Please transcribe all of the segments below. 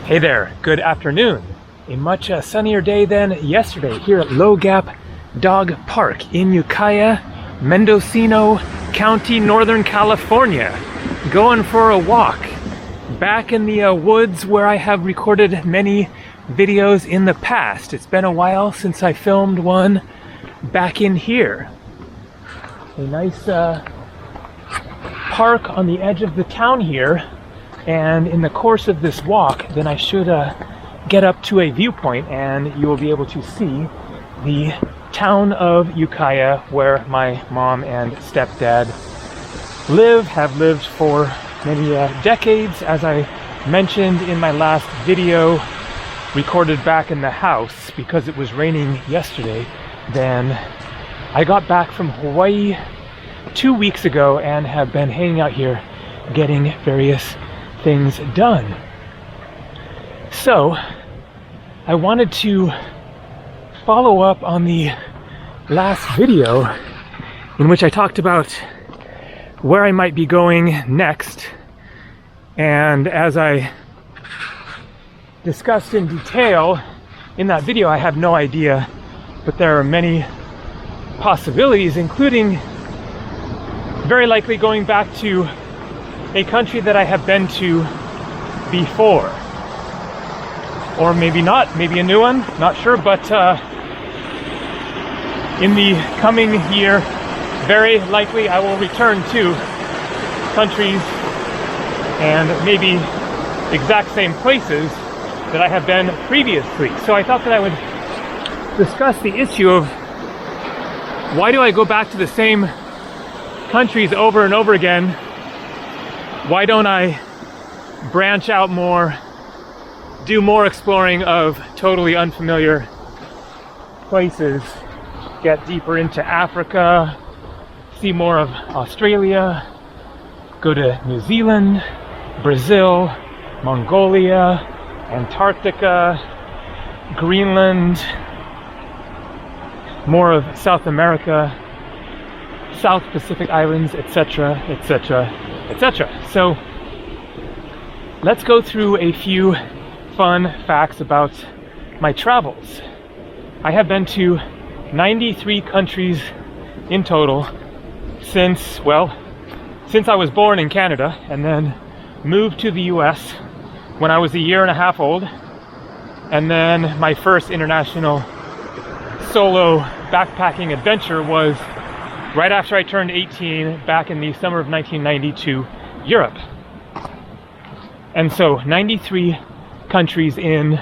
Hey there, good afternoon. A much sunnier day than yesterday here at Low Gap Dog Park in Ukiah, Mendocino County, Northern California. Going for a walk back in the woods where I have recorded many videos in the past. It's been a while since I filmed one back in here. A nice park on the edge of the town here. And in the course of this walk, then I should get up to a viewpoint and you will be able to see the town of Ukiah where my mom and stepdad have lived for many decades. As I mentioned in my last video recorded back in the house because it was raining yesterday, then I got back from Hawaii 2 weeks ago and have been hanging out here getting various things done. So I wanted to follow up on the last video in which I talked about where I might be going next, and as I discussed in detail in that video, I have no idea, but there are many possibilities, including very likely going back to a country that I have been to before, or maybe not, maybe a new one, not sure, but in the coming year, very likely I will return to countries and maybe exact same places that I have been previously. So I thought that I would discuss the issue of why do I go back to the same countries over and over again? Why don't I branch out more, do more exploring of totally unfamiliar places, get deeper into Africa, see more of Australia, go to New Zealand, Brazil, Mongolia, Antarctica, Greenland, more of South America, South Pacific Islands, etc., etc., etc. So let's go through a few fun facts about my travels. I have been to 93 countries in total since I was born in Canada and then moved to the US when I was a year and a half old. And then my first international solo backpacking adventure was right after I turned 18 back in the summer of 1990 to Europe. And so 93 countries in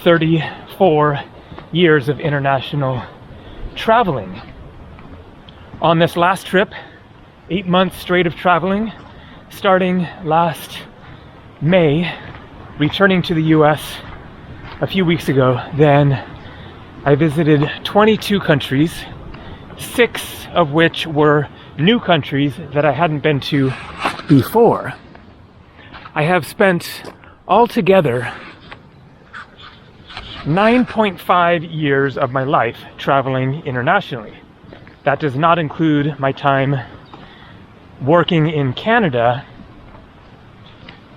34 years of international traveling. On this last trip, 8 months straight of traveling, starting last May, returning to the US a few weeks ago, then I visited 22 countries, 6 of which were new countries that I hadn't been to before. I have spent altogether 9.5 years of my life traveling internationally. That does not include my time working in Canada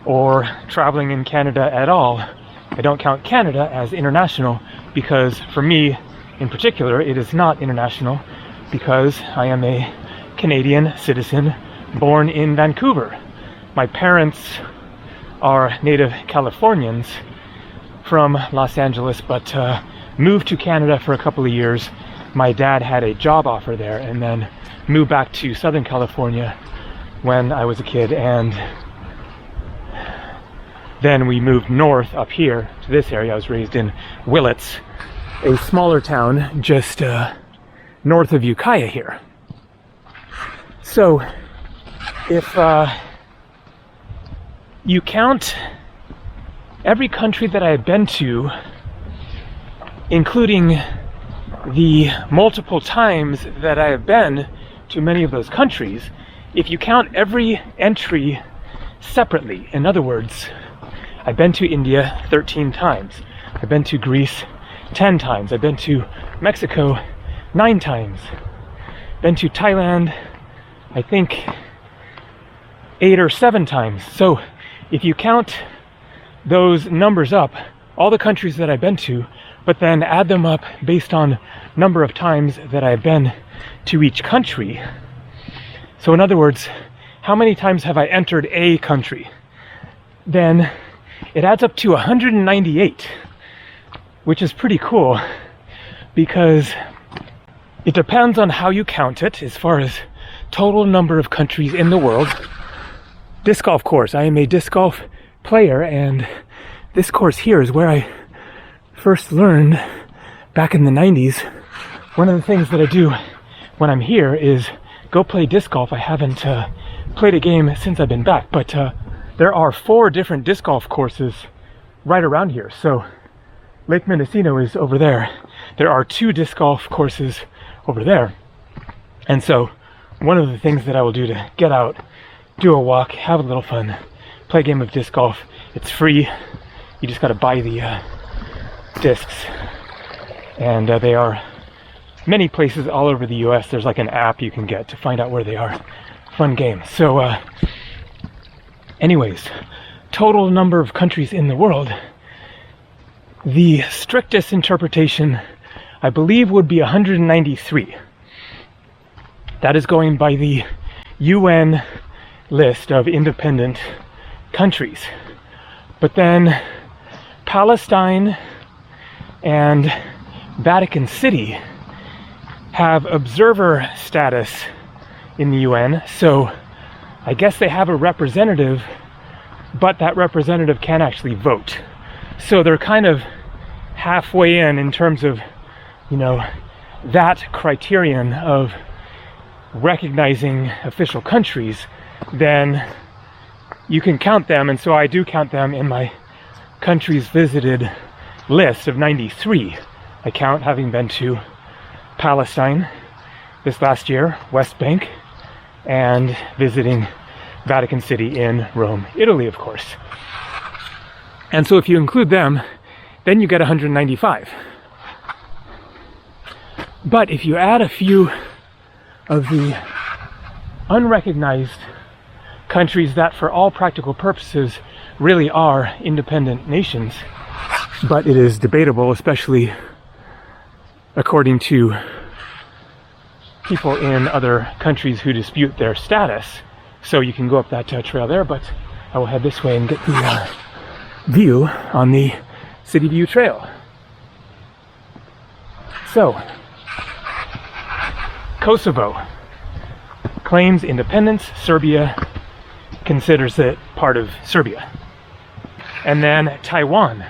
or traveling in Canada at all. I don't count Canada as international because for me in particular it is not international, because I am a Canadian citizen born in Vancouver. My parents are native Californians from Los Angeles, but moved to Canada for a couple of years. My dad had a job offer there and then moved back to Southern California when I was a kid, and then we moved north up here to this area. I was raised in Willits, a smaller town just north of Ukiah here. So if you count every country that I have been to, including the multiple times that I have been to many of those countries, if you count every entry separately, in other words, I've been to India 13 times, I've been to Greece 10 times, I've been to Mexico 9 times, been to Thailand I think 8 or 7 times. So if you count those numbers up, all the countries that I've been to, but then add them up based on number of times that I've been to each country. So in other words, how many times have I entered a country? Then it adds up to 198, which is pretty cool because it depends on how you count it as far as total number of countries in the world. Disc golf course. I am a disc golf player, and this course here is where I first learned back in the 90s. One of the things that I do when I'm here is go play disc golf. I haven't played a game since I've been back, but there are 4 different disc golf courses right around here. So Lake Mendocino is over there. There are 2 disc golf courses over there. And so one of the things that I will do to get out, do a walk, have a little fun, play a game of disc golf. It's free. You just got to buy the discs. And they are many places all over the US. There's like an app you can get to find out where they are. Fun game. So anyways, total number of countries in the world. The strictest interpretation, I believe, would be 193. That is going by the UN list of independent countries. But then Palestine and Vatican City have observer status in the UN, so I guess they have a representative, but that representative can't actually vote. So they're kind of halfway in terms of, you know, that criterion of recognizing official countries. Then you can count them, and so I do count them in my countries visited list of 93. I count having been to Palestine this last year, West Bank, and visiting Vatican City in Rome, Italy, of course. And so if you include them, then you get 195. But if you add a few of the unrecognized countries that for all practical purposes really are independent nations, but it is debatable, especially according to people in other countries who dispute their status. So you can go up that trail there, but I will head this way and get the view on the City View Trail. So, Kosovo claims independence. Serbia considers it part of Serbia. And then Taiwan,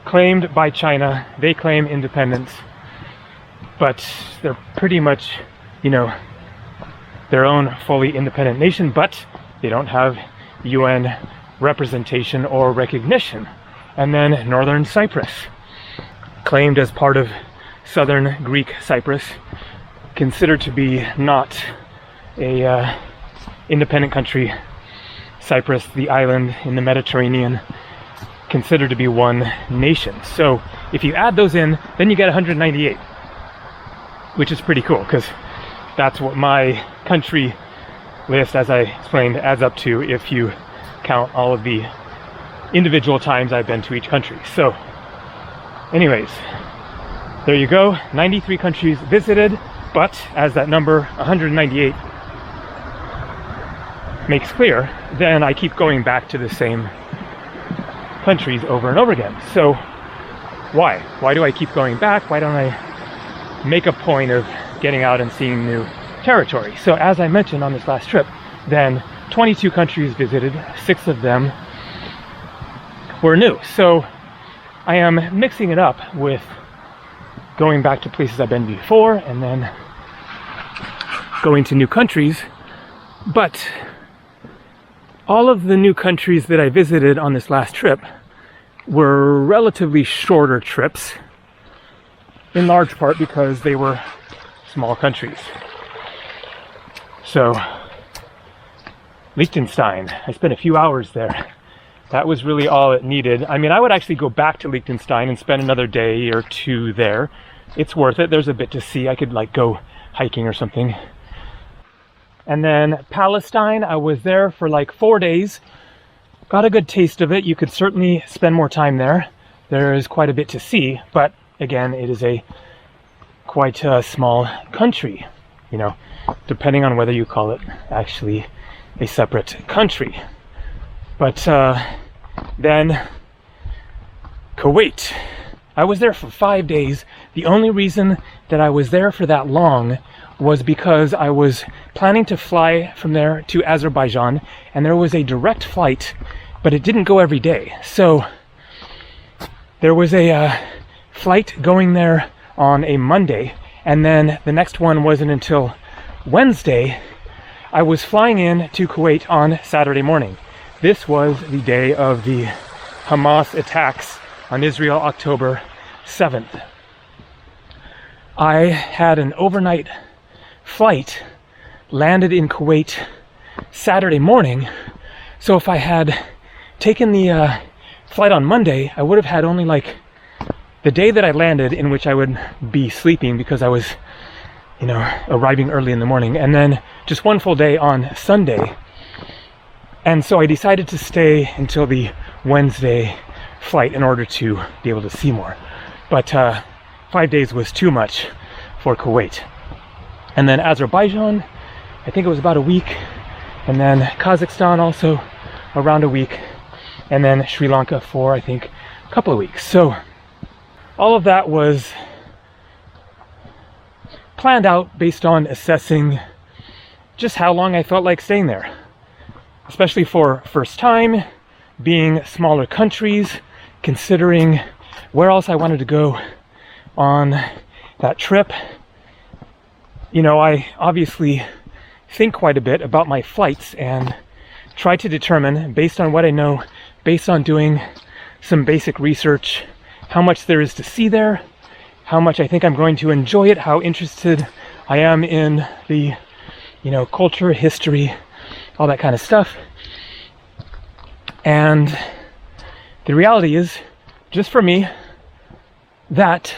claimed by China. They claim independence, but they're pretty much, you know, their own fully independent nation, but they don't have UN representation or recognition. And then Northern Cyprus, claimed as part of southern Greek Cyprus, considered to be not a independent country. Cyprus, the island in the Mediterranean, considered to be one nation. So if you add those in, then you get 198, which is pretty cool, because that's what my country list, as I explained, adds up to if you count all of the individual times I've been to each country. So anyways, there you go, 93 countries visited, but as that number 198 makes clear, then I keep going back to the same countries over and over again. So why? Why do I keep going back? Why don't I make a point of getting out and seeing new territory? So as I mentioned on this last trip, then 22 countries visited, 6 of them were new. So I am mixing it up with going back to places I've been before and then going to new countries. But all of the new countries that I visited on this last trip were relatively shorter trips, in large part because they were small countries. So, Liechtenstein, I spent a few hours there. That was really all it needed. I mean, I would actually go back to Liechtenstein and spend another day or 2 there. It's worth it. There's a bit to see. I could like go hiking or something. And then Palestine, I was there for like 4 days. got a good taste of it. You could certainly spend more time there. There is quite a bit to see, but again, it is a quite a small country, you know, depending on whether you call it actually a separate country. But then Kuwait. I was there for 5 days. The only reason that I was there for that long was because I was planning to fly from there to Azerbaijan, and there was a direct flight, but it didn't go every day. So there was a flight going there on a Monday, and then the next one wasn't until Wednesday. I was flying in to Kuwait on Saturday morning. This was the day of the Hamas attacks on Israel, October 7th. I had an overnight flight, landed in Kuwait Saturday morning, so if I had taken the flight on Monday, I would have had only like the day that I landed, in which I would be sleeping because I was, you know, arriving early in the morning, and then just one full day on Sunday. And so I decided to stay until the Wednesday flight in order to be able to see more. But 5 days was too much for Kuwait. And then Azerbaijan, I think it was about a week. And then Kazakhstan also around a week. And then Sri Lanka for, I think, a couple of weeks. So all of that was planned out based on assessing just how long I felt like staying there. Especially for first time, being smaller countries, considering where else I wanted to go on that trip. You know, I obviously think quite a bit about my flights and try to determine, based on what I know, based on doing some basic research, how much there is to see there, how much I think I'm going to enjoy it, how interested I am in the, you know, culture, history, all that kind of stuff. And the reality is, just for me, that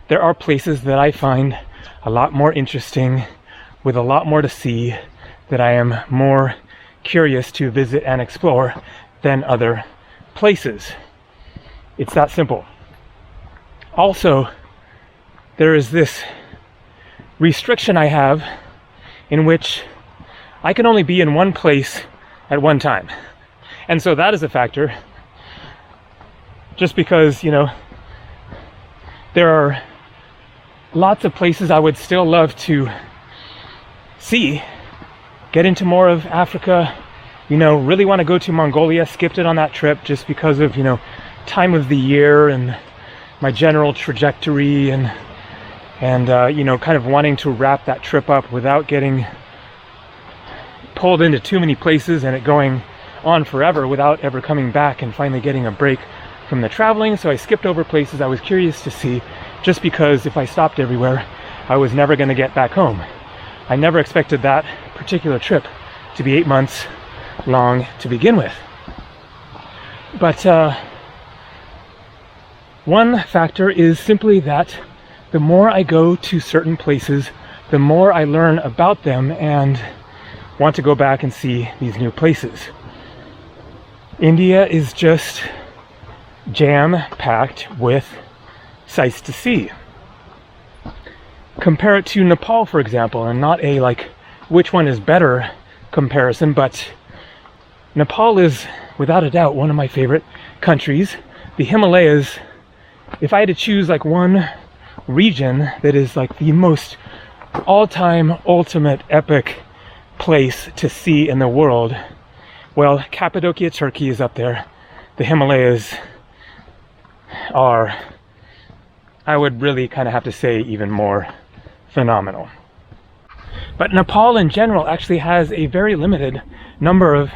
there are places that I find a lot more interesting, with a lot more to see, that I am more curious to visit and explore than other places. It's that simple. Also, there is this restriction I have in which I can only be in one place at one time. And so that is a factor, just because, you know, there are lots of places I would still love to see, get into more of Africa, you know, really want to go to Mongolia. Skipped it on that trip just because of, you know, time of the year and my general trajectory, and you know, kind of wanting to wrap that trip up without getting pulled into too many places and it going on forever without ever coming back and finally getting a break from the traveling. So I skipped over places I was curious to see, just because if I stopped everywhere, I was never going to get back home. I never expected that particular trip to be 8 months long to begin with. But one factor is simply that the more I go to certain places, the more I learn about them and want to go back and see these new places. India is just jam-packed with sights to see. Compare it to Nepal, for example, and not a like which one is better comparison, but Nepal is without a doubt one of my favorite countries. The Himalayas, if I had to choose like one region that is like the most all-time ultimate epic place to see in the world, well, Cappadocia, Turkey is up there. The Himalayas are, I would really kind of have to say, even more phenomenal. But Nepal in general actually has a very limited number of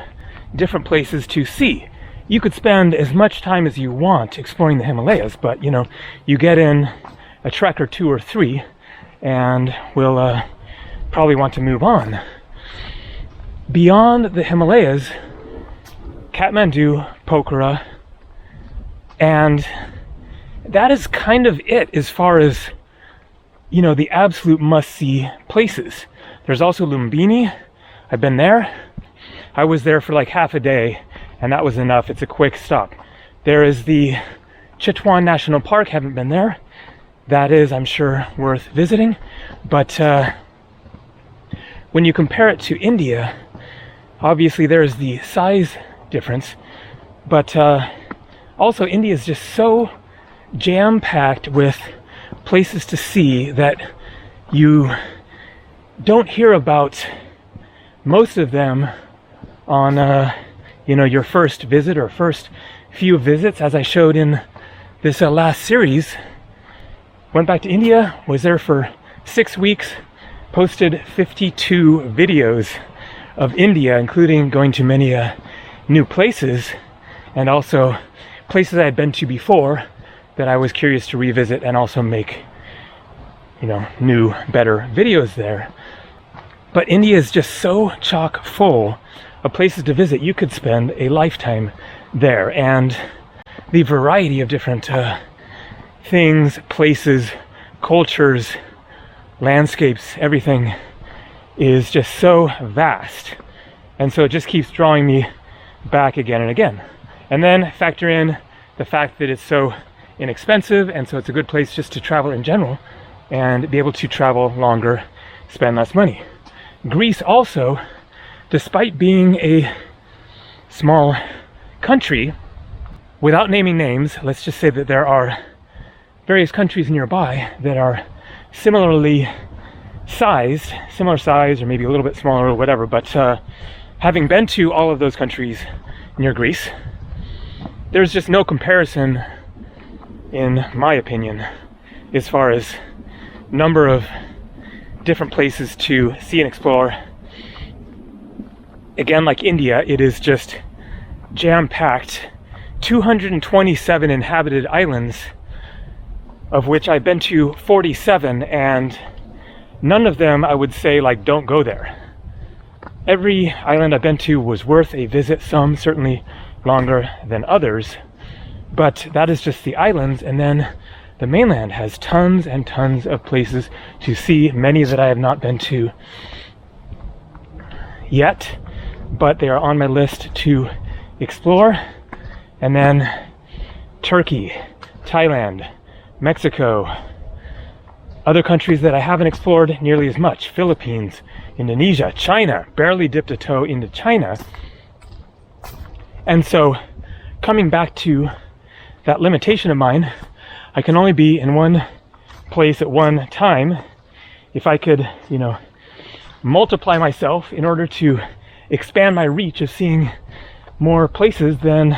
different places to see. You could spend as much time as you want exploring the Himalayas, but you know, you get in a trek or two or three and will probably want to move on. Beyond the Himalayas, Kathmandu, Pokhara, and that is kind of it as far as, you know, the absolute must-see places. There's also Lumbini. I've been there. I was there for like half a day, and that was enough. It's a quick stop. There is the Chitwan National Park. Haven't been there. That is, I'm sure, worth visiting. But when you compare it to India, obviously there's the size difference, but also India is just so jam-packed with places to see that you don't hear about most of them on your first visit or first few visits, as I showed in this last series. Went back to India, was there for 6 weeks, posted 52 videos of India, including going to many new places, and also places I had been to before that I was curious to revisit and also make, new, better videos there. But India is just so chock full of places to visit. You could spend a lifetime there, and the variety of different things, places, cultures, landscapes, everything is just so vast. And so it just keeps drawing me back again and again. And then factor in the fact that it's so inexpensive, and so it's a good place just to travel in general and be able to travel longer, spend less money. Greece also, despite being a small country, without naming names, let's just say that there are various countries nearby that are similar size, or maybe a little bit smaller or whatever, but having been to all of those countries near Greece, there's just no comparison, in my opinion, as far as number of different places to see and explore. Again, like India, it is just jam-packed. 227 inhabited islands, of which I've been to 47, and none of them I would say, don't go there. Every island I've been to was worth a visit, some certainly longer than others, but that is just the islands. And then the mainland has tons and tons of places to see, many that I have not been to yet, but they are on my list to explore. And then Turkey, Thailand, Mexico, other countries that I haven't explored nearly as much, Philippines, Indonesia, China, barely dipped a toe into China. And so coming back to that limitation of mine, I can only be in one place at one time. If I could, multiply myself in order to expand my reach of seeing more places, then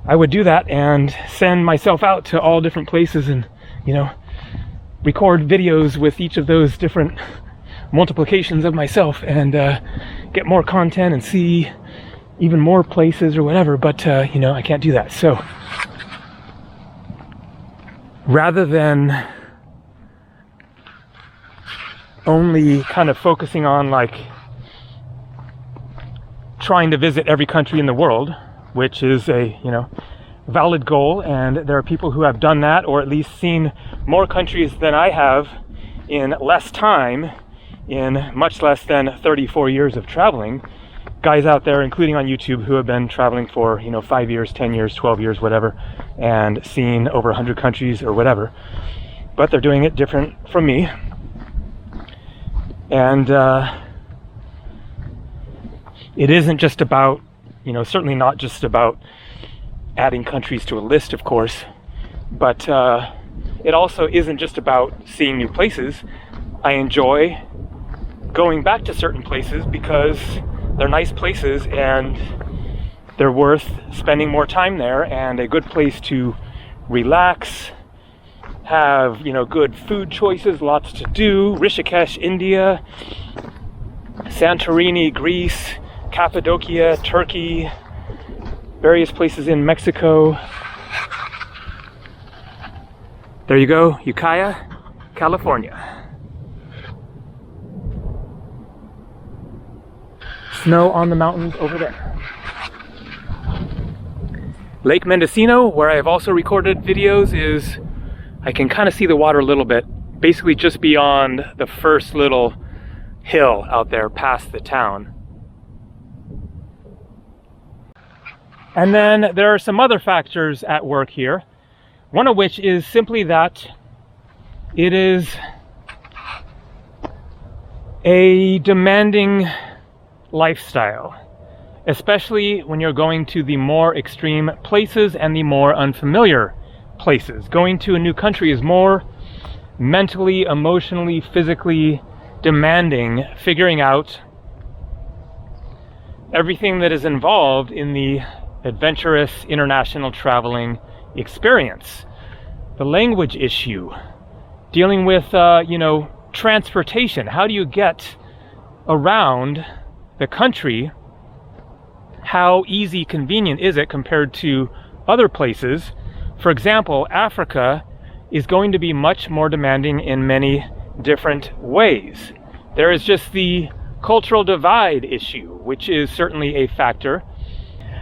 I would do that and send myself out to all different places and, record videos with each of those different multiplications of myself and get more content and see even more places or whatever. But, I can't do that. So rather than only kind of focusing on trying to visit every country in the world, which is a valid goal, and there are people who have done that, or at least seen more countries than I have in less time, in much less than 34 years of traveling. Guys out there, including on YouTube, who have been traveling for 5 years, 10 years, 12 years, whatever, and seen over 100 countries or whatever, but they're doing it different from me. And it isn't just about, certainly not just about adding countries to a list, of course, but it also isn't just about seeing new places. I enjoy going back to certain places because they're nice places and they're worth spending more time there, and a good place to relax, have good food choices, lots to do. Rishikesh, India, Santorini, Greece, Cappadocia, Turkey, various places in Mexico. There you go, Ukiah, California. Snow on the mountains over there. Lake Mendocino, where I have also recorded videos, is, I can kind of see the water a little bit, basically just beyond the first little hill out there past the town. And then there are some other factors at work here, one of which is simply that it is a demanding lifestyle, especially when you're going to the more extreme places and the more unfamiliar places. Going to a new country is more mentally, emotionally, physically demanding, figuring out everything that is involved in the adventurous international traveling experience. The language issue, dealing with, transportation. How do you get around the country? How easy, convenient is it compared to other places? For example, Africa is going to be much more demanding in many different ways. There is just the cultural divide issue, which is certainly a factor.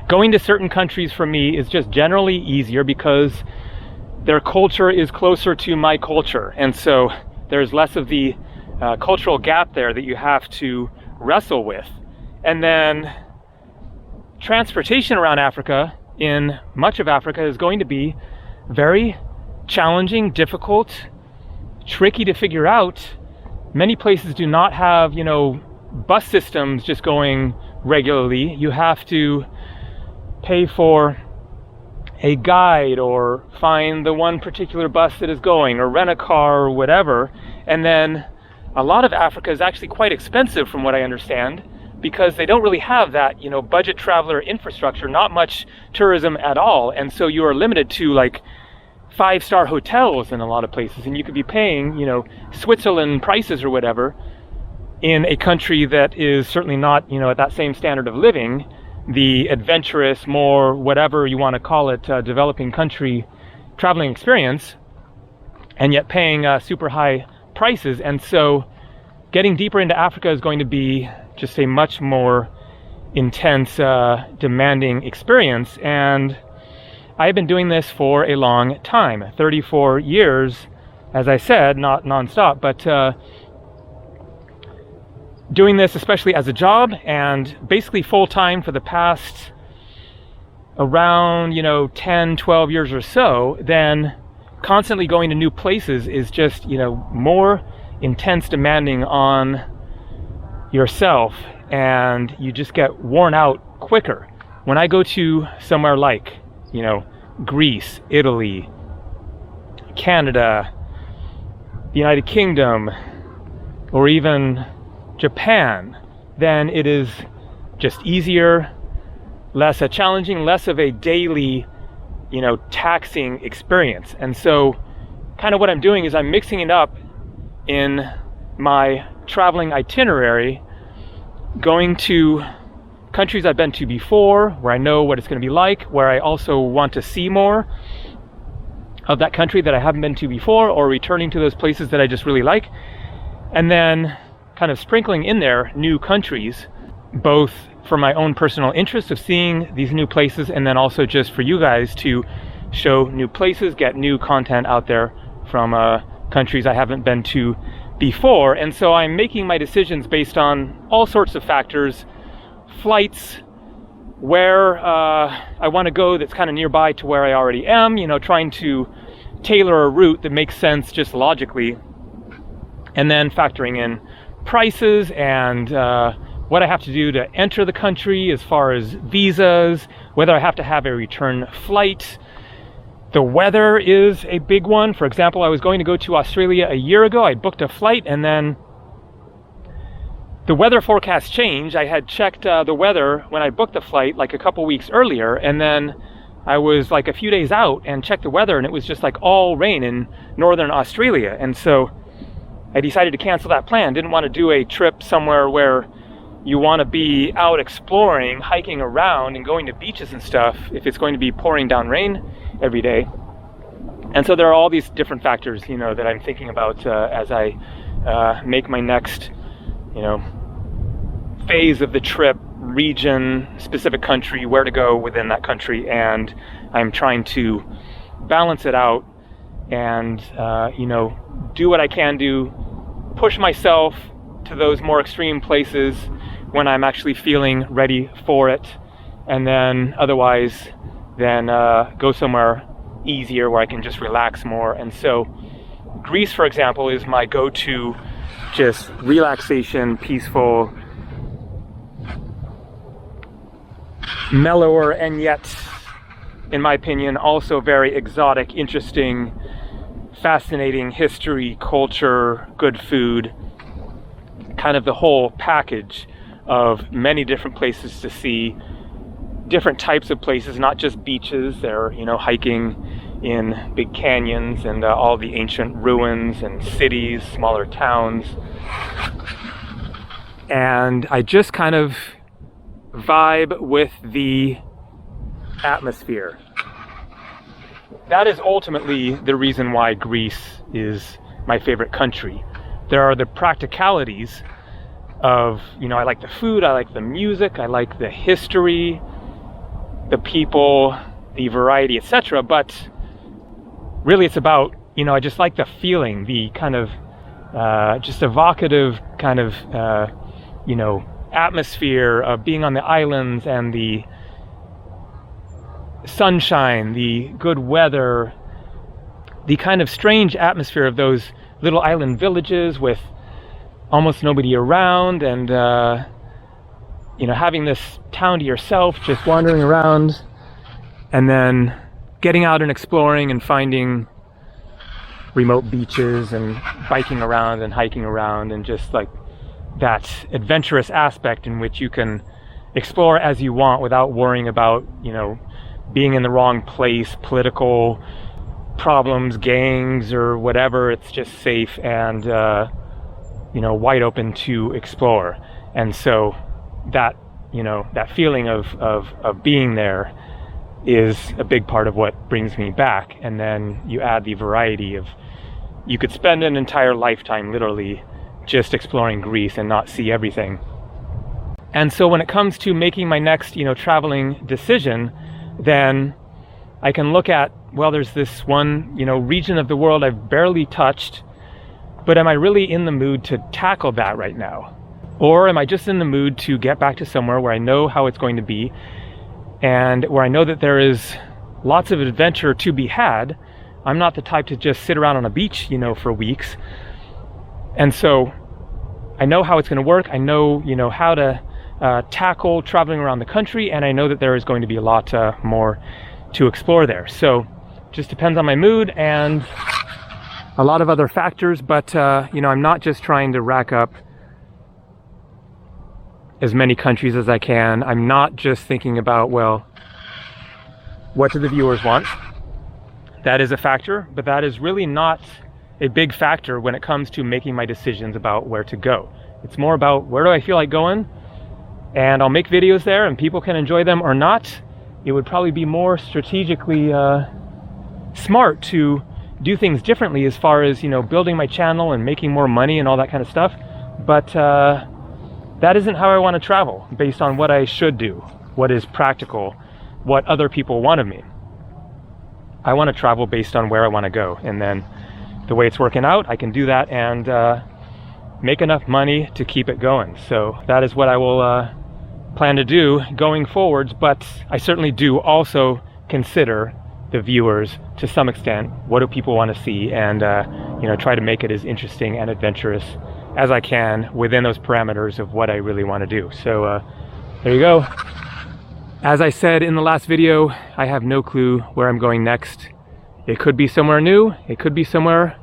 Going to certain countries for me is just generally easier because their culture is closer to my culture, and so there's less of the cultural gap there that you have to wrestle with. And then transportation around Africa, in much of Africa, is going to be very challenging, difficult, tricky to figure out. Many places do not have, bus systems just going regularly. You have to pay for a guide or find the one particular bus that is going, or rent a car or whatever. And then a lot of Africa is actually quite expensive from what I understand, because they don't really have that, budget traveler infrastructure, not much tourism at all. And so you are limited to like 5-star hotels in a lot of places, and you could be paying, Switzerland prices or whatever in a country that is certainly not, at that same standard of living, the adventurous, more whatever you want to call it, developing country traveling experience, and yet paying super high prices. And so getting deeper into Africa is going to be just a much more intense, demanding experience. And I've been doing this for a long time, 34 years, as I said, not nonstop, but doing this especially as a job and basically full-time for the past around 10, 12 years or so. Then constantly going to new places is just more intense, demanding on yourself, and you just get worn out quicker. When I go to somewhere like Greece, Italy, Canada, the United Kingdom, or even Japan, then it is just easier, less challenging, less of a daily, taxing experience. And so kind of what I'm doing is I'm mixing it up in my traveling itinerary, going to countries I've been to before, where I know what it's going to be like, where I also want to see more of that country that I haven't been to before, or returning to those places that I just really like, and then kind of sprinkling in there new countries, both for my own personal interest of seeing these new places, and then also just for you guys to show new places, get new content out there from countries I haven't been to before. And so I'm making my decisions based on all sorts of factors: flights, where I want to go that's kind of nearby to where I already am, trying to tailor a route that makes sense just logically, and then factoring in prices and what I have to do to enter the country as far as visas, whether I have to have a return flight. The weather is a big one. For example, I was going to go to Australia a year ago. I booked a flight, and then the weather forecast changed. I had checked the weather when I booked the flight like a couple weeks earlier, and then I was like a few days out and checked the weather, and it was just like all rain in northern Australia. And so I decided to cancel that plan. Didn't want to do a trip somewhere where you want to be out exploring, hiking around, and going to beaches and stuff if it's going to be pouring down rain every day. And so there are all these different factors, that I'm thinking about as I make my next, phase of the trip, region, specific country, where to go within that country. And I'm trying to balance it out and, do what I can do, push myself to those more extreme places when I'm actually feeling ready for it, and then otherwise then go somewhere easier where I can just relax more. And so Greece, for example, is my go-to just relaxation, peaceful, mellower, and yet, in my opinion, also very exotic, interesting, fascinating history, culture, good food, kind of the whole package of many different places to see, different types of places, not just beaches. They're, you know, hiking in big canyons and all the ancient ruins and cities, smaller towns. And I just kind of vibe with the atmosphere. That is ultimately the reason why Greece is my favorite country. There are the practicalities of, you know, I like the food, I like the music, I like the history, the people, the variety, etc. But really it's about, you know, I just like the feeling, the kind of just evocative kind of, you know, atmosphere of being on the islands and the sunshine, the good weather, the kind of strange atmosphere of those little island villages with almost nobody around, and you know, having this town to yourself, just wandering around, and then getting out and exploring and finding remote beaches and biking around and hiking around, and just like that adventurous aspect in which you can explore as you want without worrying about, you know, being in the wrong place, political problems, gangs, or whatever. It's just safe and you know, wide open to explore. And so that, you know, that feeling of being there is a big part of what brings me back. And then you add the variety of, you could spend an entire lifetime literally just exploring Greece and not see everything. And so when it comes to making my next, you know, traveling decision, then I can look at, well, there's this one, you know, region of the world I've barely touched, but am I really in the mood to tackle that right now? Or am I just in the mood to get back to somewhere where I know how it's going to be and where I know that there is lots of adventure to be had? I'm not the type to just sit around on a beach, you know, for weeks. And so I know how it's going to work. I know, you know, how to tackle traveling around the country, and I know that there is going to be a lot more to explore there. So just depends on my mood and a lot of other factors, but you know, I'm not just trying to rack up as many countries as I can. I'm not just thinking about, well, what do the viewers want? That is a factor, but that is really not a big factor when it comes to making my decisions about where to go. It's more about, where do I feel like going? And I'll make videos there and people can enjoy them or not. It would probably be more strategically smart to do things differently as far as, you know, building my channel and making more money and all that kind of stuff. But that isn't how I want to travel, based on what I should do, what is practical, what other people want of me. I want to travel based on where I want to go, and then the way it's working out, I can do that and make enough money to keep it going. So that is what I will plan to do going forwards, but I certainly do also consider the viewers to some extent. What do people want to see? And you know, try to make it as interesting and adventurous as I can within those parameters of what I really want to do. So there you go. As I said in the last video, I have no clue where I'm going next. It could be somewhere new. It could be somewhere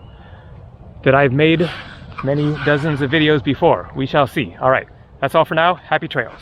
that I've made many dozens of videos before. We shall see. All right, that's all for now. Happy trails.